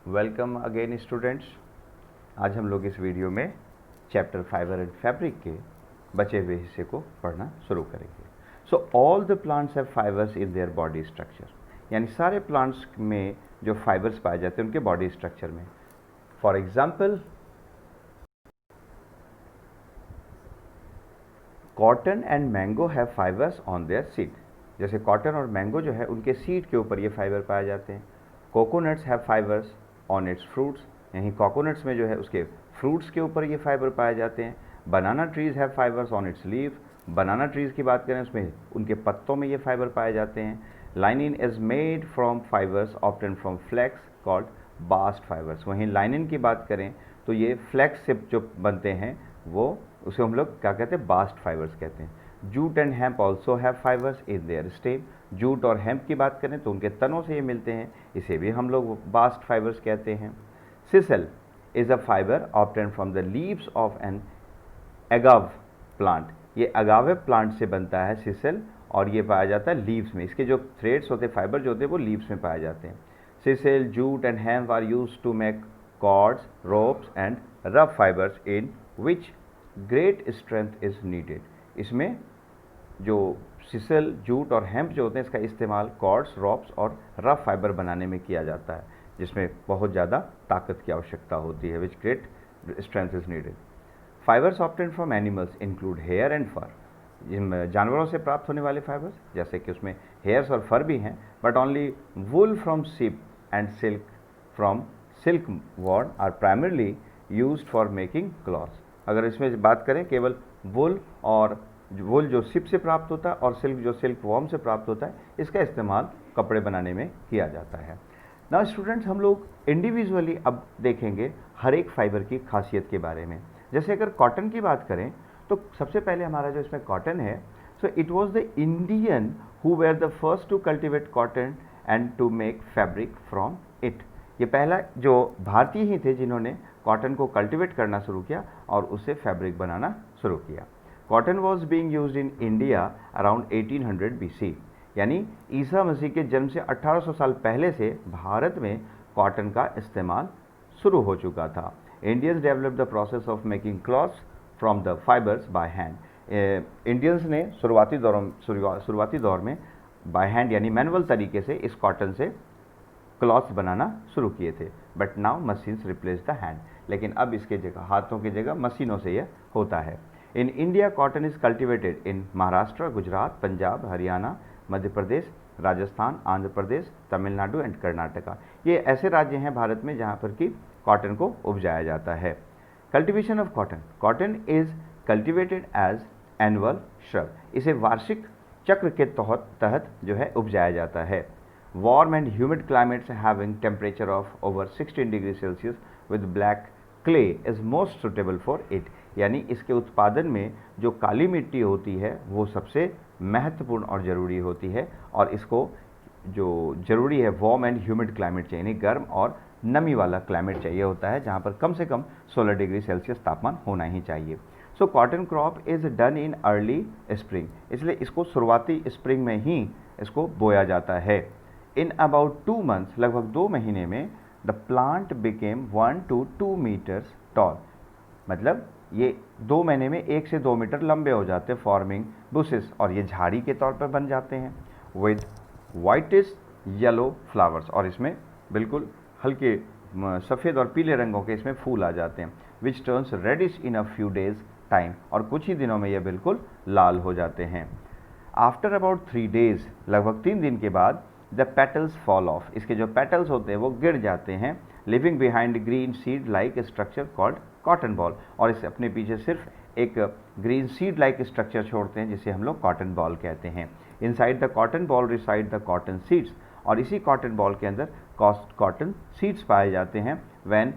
Welcome again students. आज हम लोग इस वीडियो में चैप्टर फाइबर एंड फैब्रिक के बचे हुए हिस्से को पढ़ना शुरू करेंगे। So all the plants have fibres in their body structure, यानी सारे प्लांट्स में जो फाइबर्स पाए जाते हैं उनके बॉडी स्ट्रक्चर में। For example, cotton and mango have fibres on their seed. जैसे कॉटन और मैंगो जो है उनके सीड के ऊपर ये फाइबर पाए जाते हैं। Coconuts have fibres on its fruits, यहीं कोकोनट्स में जो है उसके फ्रूट्स के ऊपर ये फाइबर पाए जाते हैं। Banana trees have fibres on its leave, banana trees की बात करें उसमें उनके पत्तों में ये फाइबर पाए जाते हैं। Linen is made from fibres obtain from flax called bast fibres. वहीं लाइनिन की बात करें तो ये फ्लैक्स से जो बनते हैं वो उसे हम लोग क्या कहते हैं, बास्ट फाइबर्स कहते हैं। Jute and hemp also have fibres in their stem. Jute और हेम्प की बात करें तो उनके तनों से ये मिलते हैं, इसे भी हम लोग बास्ट फाइबर्स कहते हैं। Sisal is a fibre obtain from the leaves of an agave plant. ये अगावे प्लांट से बनता है सिसल, और ये पाया जाता है लीव्स में। इसके जो थ्रेड्स होते हैं, फाइबर जो होते हैं वो लीव्स में पाए जाते हैं। Sisal, jute and hemp are used to make cords, ropes and rough fibres in which great strength is needed. इसमें जो सिसल, जूट और हेम्प जो होते हैं इसका इस्तेमाल कॉर्ड्स, रोप्स और रफ फाइबर बनाने में किया जाता है, जिसमें बहुत ज़्यादा ताकत की आवश्यकता होती है, which great strength is needed. Fibres obtain from animals include hair and fur. जिन जानवरों से प्राप्त होने वाले फाइबर्स, जैसे कि उसमें हेयर्स और फर भी हैं, but only wool from sheep and silk from silk worm are primarily used for making clothes. अगर इसमें बात करें, केवल वुल जो सिप से प्राप्त होता है और सिल्क जो सिल्क वॉर्म से प्राप्त होता है, इसका इस्तेमाल कपड़े बनाने में किया जाता है। नाउ स्टूडेंट्स, हम लोग इंडिविजुअली अब देखेंगे हर एक फाइबर की खासियत के बारे में। जैसे अगर कॉटन की बात करें तो सबसे पहले हमारा जो इसमें कॉटन है, so it was the Indian who were the first to cultivate cotton and to make fabric from it. ये पहला जो भारतीय ही थे जिन्होंने कॉटन को कल्टिवेट करना शुरू किया और उससे फैब्रिक बनाना शुरू किया। Cotton was being used in India around 1800 BC, यानी ईसा मसीह के जन्म से 1800 साल पहले से भारत में कॉटन का इस्तेमाल शुरू हो चुका था। Indians developed the process of making clothes from the fibres by hand. Indians ने शुरुआती दौर में बाय हैंड यानी मैनुअल तरीके से इस कॉटन से क्लॉथ्स बनाना शुरू किए थे। But now machines replace the hand, लेकिन अब इसके जगह, हाथों की जगह मशीनों से यह होता है। In India cotton is cultivated in Maharashtra, Gujarat, Punjab, Haryana, Madhya Pradesh, Rajasthan, Andhra Pradesh, Tamil Nadu and Karnataka. ये ऐसे राज्य हैं भारत में जहाँ पर कि कॉटन को उपजाया जाता है। Cultivation of cotton, cotton is cultivated as annual shrub. इसे वार्षिक चक्र के तहत जो है उपजाया जाता है। Warm and humid climates having temperature of over 16 degree Celsius with black clay is most suitable for it। यानी इसके उत्पादन में जो काली मिट्टी होती है वो सबसे महत्वपूर्ण और ज़रूरी होती है, और इसको जो ज़रूरी है वार्म एंड ह्यूमिड क्लाइमेट चाहिए, यानी गर्म और नमी वाला क्लाइमेट चाहिए होता है, जहाँ पर कम से कम 16 डिग्री सेल्सियस तापमान होना ही चाहिए। So cotton crop is done in early spring, इसलिए इसको शुरुआती स्प्रिंग में ही इसको बोया जाता है। इन अबाउट 2 months, लगभग 2 महीने में, the plant became 1 to 2 meters tall. मतलब ये 2 महीने में 1 से 2 मीटर लंबे हो जाते हैं, फॉर्मिंग बुशेस, और ये झाड़ी के तौर पर बन जाते हैं। विद वाइटिश येलो फ्लावर्स, और इसमें बिल्कुल हल्के सफ़ेद और पीले रंगों के इसमें फूल आ जाते हैं। Which turns reddish in a few days time, और कुछ ही दिनों में ये बिल्कुल लाल हो जाते हैं। आफ्टर अबाउट 3 days, लगभग 3 दिन के बाद, द पेटल्स फॉल ऑफ, इसके जो पेटल्स होते हैं वो गिर जाते हैं। Living behind green seed like structure called cotton ball, और इसे अपने पीछे सिर्फ एक ग्रीन सीड लाइक स्ट्रक्चर छोड़ते हैं जिसे हम लोग कॉटन बॉल कहते हैं। Inside the cotton ball reside the cotton seeds, और इसी कॉटन बॉल के अंदर कॉटन सीड्स पाए जाते हैं। व्हेन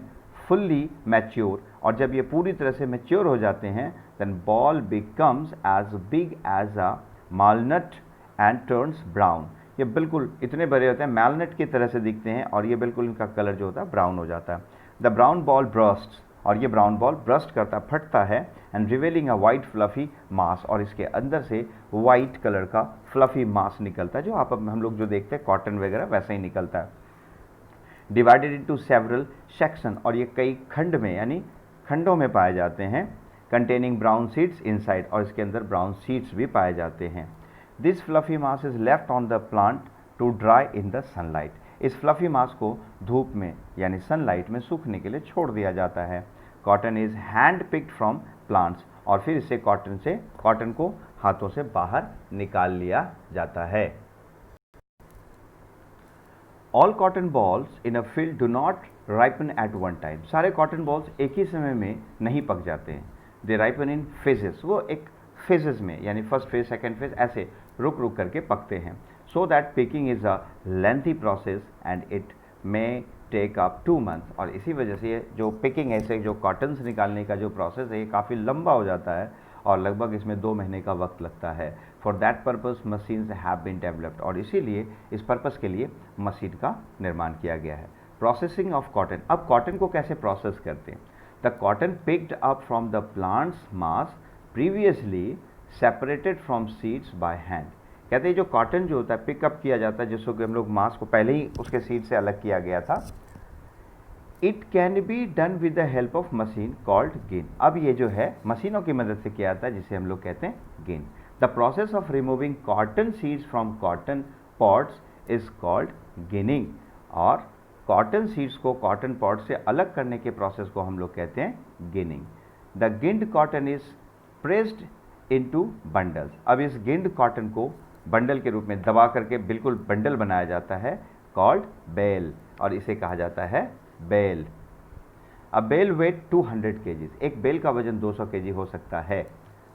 फुल्ली मैच्योर, और जब ये पूरी तरह से मैच्योर हो जाते हैं, then boll becomes as big as a walnut and turns brown. ये बिल्कुल इतने बड़े होते हैं, मैलनट की तरह से दिखते हैं, और ये बिल्कुल इनका कलर जो होता है ब्राउन हो जाता है। द ब्राउन बॉल ब्रस्ट, और ये ब्राउन बॉल ब्रस्ट करता, फटता है, and revealing a white fluffy mass, और इसके अंदर से वाइट कलर का फ्लफी मास निकलता है, जो हम लोग जो देखते हैं कॉटन वगैरह वैसा ही निकलता है। डिवाइडेड इनटू सेवरल सेक्शन, और ये कई खंड में यानी खंडों में पाए जाते हैं। कंटेनिंग ब्राउन सीड्स इनसाइड, और इसके अंदर ब्राउन सीड्स भी पाए जाते हैं। This fluffy mass is left on the plant to dry in the sunlight. इस फ्लफी मास को धूप में यानी सनलाइट में सूखने के लिए छोड़ दिया जाता है। Cotton is hand picked from plants, और फिर इसे कॉटन को हाथों से बाहर निकाल लिया जाता है। All cotton balls in a field do not ripen at one time. सारे कॉटन बॉल्स एक ही समय में नहीं पक जाते हैं। दे राइपन इन फेजेस, वो एक फेजेस में यानी फर्स्ट फेज सेकेंड फेज ऐसे रुक रुक करके पकते हैं। So that picking is a lengthy process and it may take up 2 months, और इसी वजह से ये जो पिकिंग ऐसे जो कॉटन्स निकालने का जो प्रोसेस है ये काफ़ी लंबा हो जाता है और लगभग इसमें 2 महीने का वक्त लगता है। For that purpose machines have been developed, और इसीलिए इस पर्पस के लिए मशीन का निर्माण किया गया है। प्रोसेसिंग ऑफ कॉटन, अब कॉटन को कैसे प्रोसेस करते हैं। The cotton picked up from the plants mass previously separated from seeds by hand. कहते हैं जो कॉटन जो होता है पिकअप किया जाता है, जिसको कि हम लोग मास को पहले ही उसके सीड से अलग किया गया था। It can be done with the help of machine called गिन। अब ये जो है मशीनों की मदद से किया जाता है, जिसे हम लोग कहते हैं गिन। The process of removing cotton seeds from cotton pods is called ginning, और कॉटन सीड्स को कॉटन पॉड से अलग करने के प्रोसेस को हम लोग कहते हैं ginning. The ginned cotton is pressed into bundles. अब इस गिन्ड कॉटन को बंडल के रूप में दबा करके बिल्कुल बंडल बनाया जाता है, कॉल्ड बेल, और इसे कहा जाता है बेल। अब बेल वेट 200 kg, एक बेल का वजन 200 kg हो सकता है,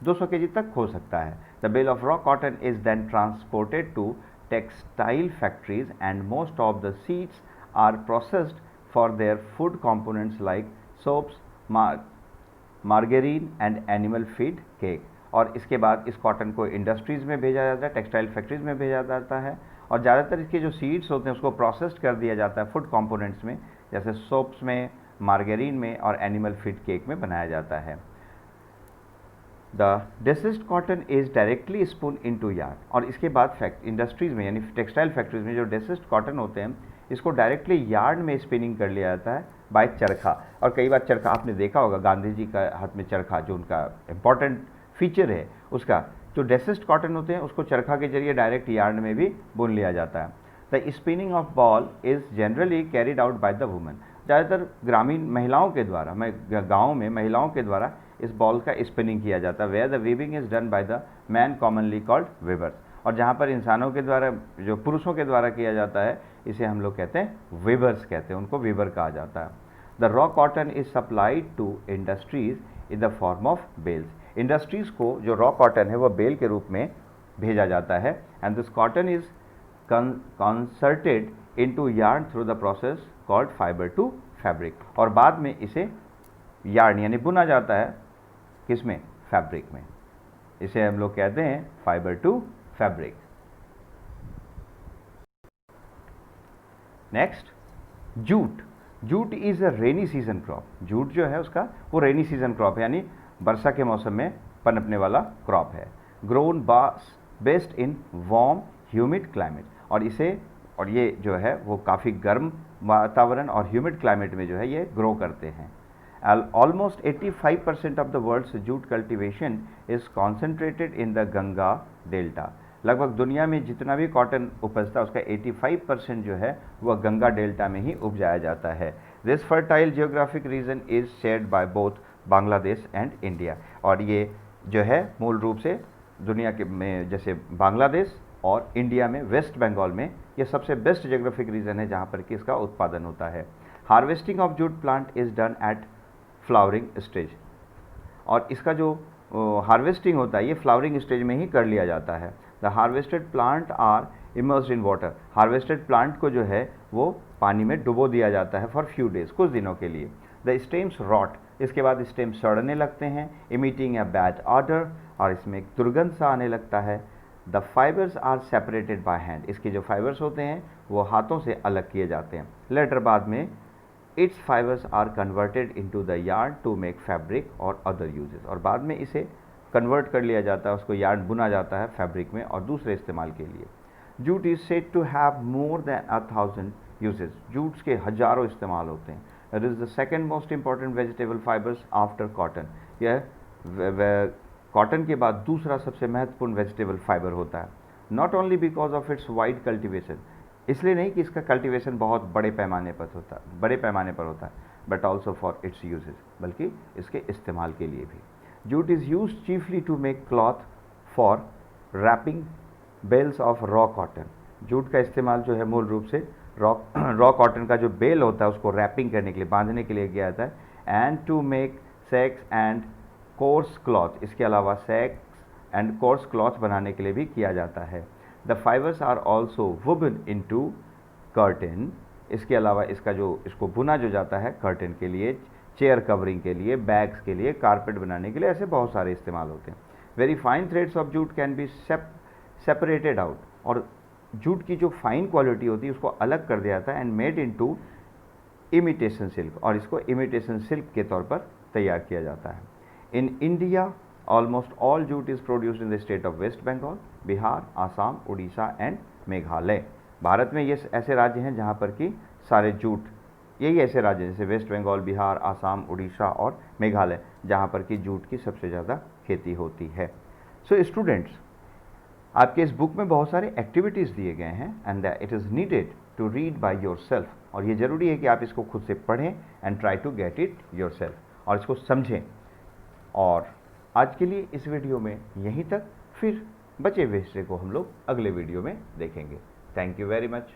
200 kg तक हो सकता है। The bale of raw cotton is then transported to textile factories and most of the seeds are processed for their food components like soaps, margarine and animal feed cake. और इसके बाद इस कॉटन को industries में भेजा जाता है, textile factories में भेजा जाता है, और ज़्यादातर इसके जो सीड्स होते हैं उसको प्रोसेस्ड कर दिया जाता है फूड कंपोनेंट्स में, जैसे सोप्स में, मार्गेरीन में और एनिमल फीड केक में बनाया जाता है। The deseeded cotton is directly spun into yarn, और इसके बाद इंडस्ट्रीज़ में यानी टेक्सटाइल फैक्ट्रीज में जो डेसिस्ड कॉटन होते हैं इसको डायरेक्टली यार्न में स्पिनिंग कर लिया जाता है बाय चरखा। और कई बार चरखा आपने देखा होगा, गांधी जी का हाथ में चरखा जो उनका इम्पॉर्टेंट फीचर है, उसका जो डेसिस्ड कॉटन होते हैं उसको चरखा के जरिए डायरेक्ट यार्न में भी बुन लिया जाता है। The spinning of ball is generally carried out by the women. ज़्यादातर ग्रामीण महिलाओं के द्वारा, गाँव में महिलाओं के द्वारा इस बॉल का स्पिनिंग किया जाता है। Where the weaving is done by the man commonly called weavers, और जहाँ पर इंसानों के द्वारा जो पुरुषों के द्वारा किया जाता है इसे हम लोग कहते हैं वीवर्स कहते हैं, उनको वीवर कहा जाता है। The raw cotton is supplied to industries in the form of bales. Industries को जो रॉ कॉटन है वह बेल के रूप में भेजा जाता है। And this cotton is converted into yarn through the process called fibre to fabric, और बाद में इसे यार्न यानी बुना जाता है किसमें, फैब्रिक में। इसे हम लोग कहते हैं fibre to fabric. Next, jute. Jute is a rainy season crop. Jute जो है उसका वो रेनी सीजन क्रॉप है, यानी वर्षा के मौसम में पनपने वाला क्रॉप है। Grown based in warm humid climate, और ये जो है वो काफ़ी गर्म वातावरण और ह्यूमिड क्लाइमेट में जो है ये ग्रो करते हैं। Almost 85% of the world's jute cultivation is concentrated in the Ganga delta. लगभग दुनिया में जितना भी कॉटन उपजता है उसका 85% जो है वह गंगा डेल्टा में ही उपजाया जाता है। This fertile geographic region is shared by both Bangladesh and India, और ये जो है मूल रूप से दुनिया के में जैसे बांग्लादेश और इंडिया में वेस्ट बंगाल में ये सबसे बेस्ट जियोग्राफिक रीजन है जहाँ पर कि इसका उत्पादन होता है। Harvesting of jute plant is done at flowering stage, और इसका जो हार्वेस्टिंग होता है ये फ्लावरिंग स्टेज में ही कर लिया जाता है। The harvested plant are immersed in water. Harvested plant को जो है वो पानी में डुबो दिया जाता है फॉर फ्यू डेज, कुछ दिनों के लिए। द स्टेम्स रॉट, इसके बाद स्टेम सड़ने लगते हैं, इमिटिंग अ बैड ऑर्डर, और इसमें एक दुर्गंध सा आने लगता है। The fibres are separated by hand, इसके जो फाइबर्स होते हैं वो हाथों से अलग किए जाते हैं। लेटर बाद में its fibres are converted into the yarn to make fabric और अदर यूजेस, और बाद में इसे कन्वर्ट कर लिया जाता है, उसको यार्न बुना जाता है फैब्रिक में और दूसरे इस्तेमाल के लिए। Jute is said to have more than 1000 uses, jutes के हजारों इस्तेमाल होते हैं। It is the second most important vegetable fibres after cotton. यह कॉटन के बाद दूसरा सबसे महत्वपूर्ण वेजिटेबल फाइबर होता है। Not only because of its wide cultivation, इसलिए नहीं कि इसका कल्टिवेशन बहुत बड़े पैमाने पर होता है, but also for its uses, बल्कि इसके इस्तेमाल के लिए भी। Jute is used chiefly to make cloth for wrapping bales of raw cotton. Jute का इस्तेमाल जो है मूल रूप से रॉ कॉटन का जो बेल होता है उसको रैपिंग करने के लिए, बांधने के लिए किया जाता है। And to make sacks and coarse cloth, इसके अलावा सैक्स एंड कोर्स क्लॉथ बनाने के लिए भी किया जाता है। The fibres are also woven into curtain, इसके अलावा इसको बुना जो जाता है कर्टेन के लिए, चेयर कवरिंग के लिए, बैग्स के लिए, कारपेट बनाने के लिए, ऐसे बहुत सारे इस्तेमाल होते हैं। Very fine threads of jute can be separated out, और जूट की जो फाइन क्वालिटी होती है उसको अलग कर दिया जाता है and made into imitation silk, और इसको इमिटेशन सिल्क के तौर पर तैयार किया जाता है। In India almost all jute is produced in the state of west Bengal, Bihar, Assam, Orissa and Meghalaya. Bharat में ये ऐसे राज्य हैं जहाँ पर कि सारे जूट, यही ऐसे राज्य हैं जैसे वेस्ट बंगाल, बिहार, आसाम, उड़ीसा और मेघालय, जहाँ पर कि जूट की सबसे ज़्यादा खेती होती है। सो स्टूडेंट्स, आपके इस बुक में बहुत सारे एक्टिविटीज़ दिए गए हैं and it is needed to read by yourself, और ये ज़रूरी है कि आप इसको खुद से पढ़ें and try to get it yourself, और इसको समझें। और आज के लिए इस वीडियो में यहीं तक, फिर बचे हुए हिस्से को हम लोग अगले वीडियो में देखेंगे। Thank you very much.